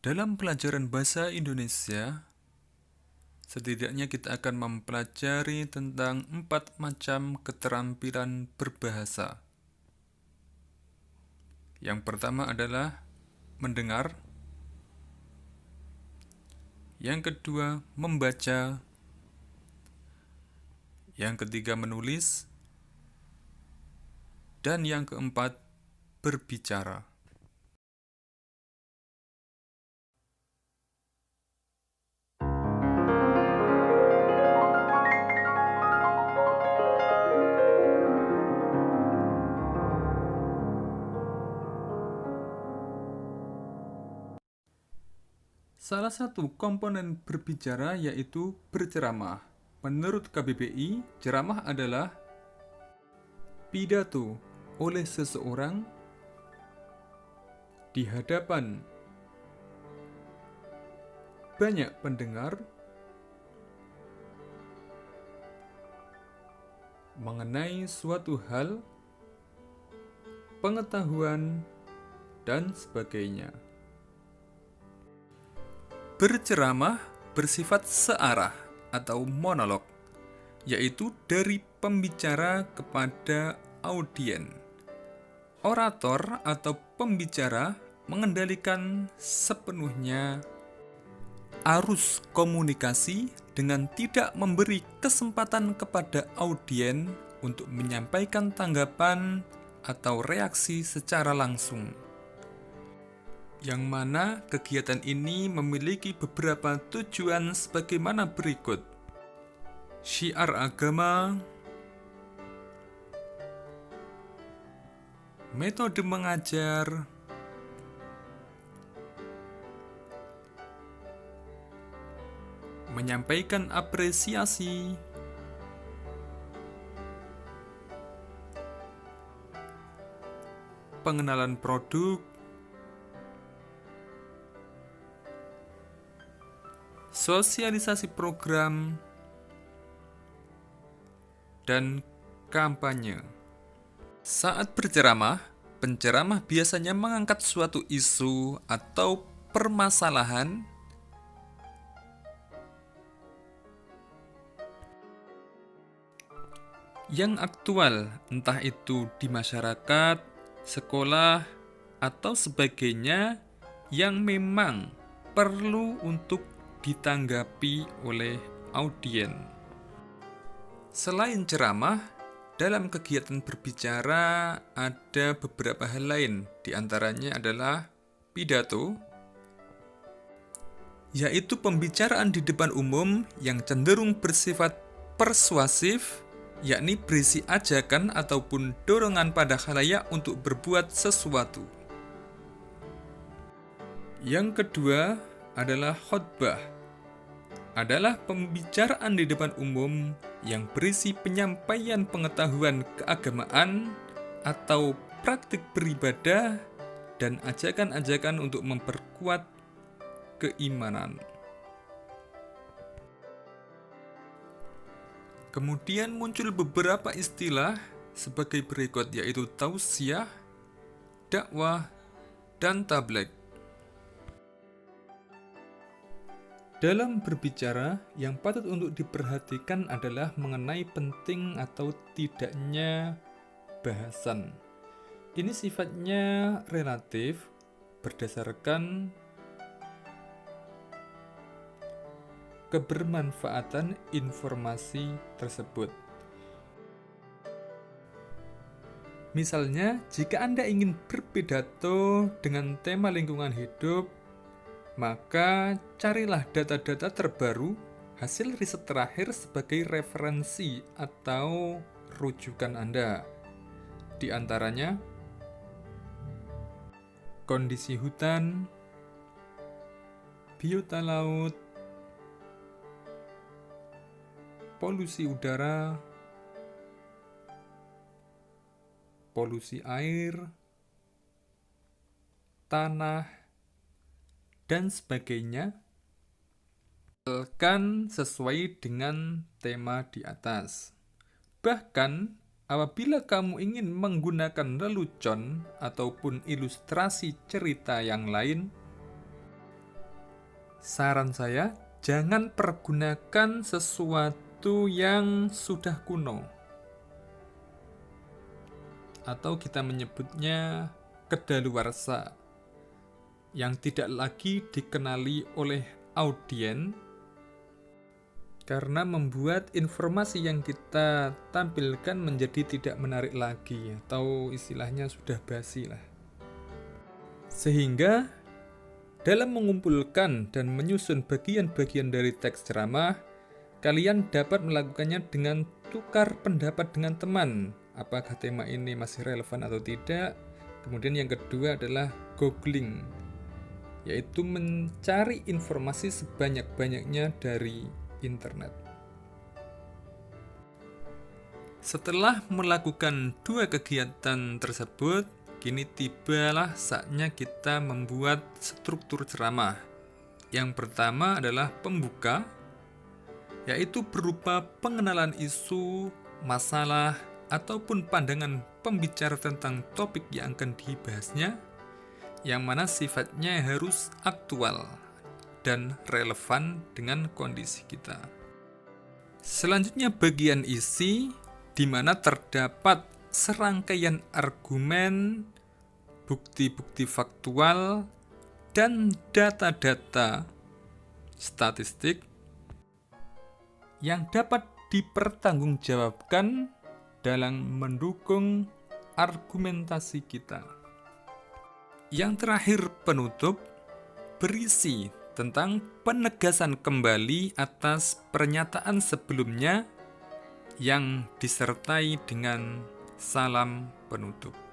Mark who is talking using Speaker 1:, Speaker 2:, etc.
Speaker 1: Dalam pelajaran bahasa Indonesia, setidaknya kita akan mempelajari tentang 4 macam keterampilan berbahasa. Yang pertama adalah mendengar, yang kedua membaca, yang ketiga menulis, dan yang keempat berbicara. Salah satu komponen berbicara yaitu berceramah. Menurut KBBI, ceramah adalah pidato oleh seseorang di hadapan banyak pendengar mengenai suatu hal, pengetahuan, dan sebagainya. Berceramah bersifat searah atau monolog, yaitu dari pembicara kepada audien. Orator atau pembicara mengendalikan sepenuhnya arus komunikasi dengan tidak memberi kesempatan kepada audien untuk menyampaikan tanggapan atau reaksi secara langsung. Yang mana kegiatan ini memiliki beberapa tujuan sebagaimana berikut. Syiar agama, metode mengajar, menyampaikan apresiasi, pengenalan produk, sosialisasi program, dan kampanye. Saat berceramah, penceramah biasanya mengangkat suatu isu atau permasalahan yang aktual, entah itu di masyarakat, sekolah, atau sebagainya yang memang perlu untuk ditanggapi oleh audien. Selain ceramah, dalam kegiatan berbicara ada beberapa hal lain, di antaranya adalah pidato, yaitu pembicaraan di depan umum yang cenderung bersifat persuasif, yakni berisi ajakan ataupun dorongan pada khalayak untuk berbuat sesuatu. Yang kedua adalah khotbah, adalah pembicaraan di depan umum yang berisi penyampaian pengetahuan keagamaan atau praktik beribadah dan ajakan-ajakan untuk memperkuat keimanan. Kemudian muncul beberapa istilah sebagai berikut, yaitu tausiah, dakwah, dan tabligh. Dalam berbicara, yang patut untuk diperhatikan adalah mengenai penting atau tidaknya bahasan. Ini sifatnya relatif berdasarkan kebermanfaatan informasi tersebut. Misalnya, jika Anda ingin berpidato dengan tema lingkungan hidup, maka carilah data-data terbaru, hasil riset terakhir sebagai referensi atau rujukan Anda. Di antaranya, kondisi hutan, biota laut, polusi udara, polusi air, tanah, dan sebagainya, asalkan sesuai dengan tema di atas. Bahkan, apabila kamu ingin menggunakan lelucon ataupun ilustrasi cerita yang lain, Saran saya, jangan pergunakan sesuatu yang sudah kuno, atau kita menyebutnya kedaluarsa, yang tidak lagi dikenali oleh audien, karena membuat informasi yang kita tampilkan menjadi tidak menarik lagi, atau istilahnya sudah basi lah. Sehingga dalam mengumpulkan dan menyusun bagian-bagian dari teks ceramah, kalian dapat melakukannya dengan tukar pendapat dengan teman, apakah tema ini masih relevan atau tidak. Kemudian yang kedua adalah googling, yaitu mencari informasi sebanyak-banyaknya dari internet. Setelah melakukan dua kegiatan tersebut, kini tibalah saatnya kita membuat struktur ceramah. Yang pertama adalah pembuka, yaitu berupa pengenalan isu, masalah, ataupun pandangan pembicara tentang topik yang akan dibahasnya, yang mana sifatnya harus aktual dan relevan dengan kondisi kita. Selanjutnya bagian isi, di mana terdapat serangkaian argumen, bukti-bukti faktual, dan data-data statistik yang dapat dipertanggungjawabkan dalam mendukung argumentasi kita. Yang terakhir, penutup, berisi tentang penegasan kembali atas pernyataan sebelumnya yang disertai dengan salam penutup.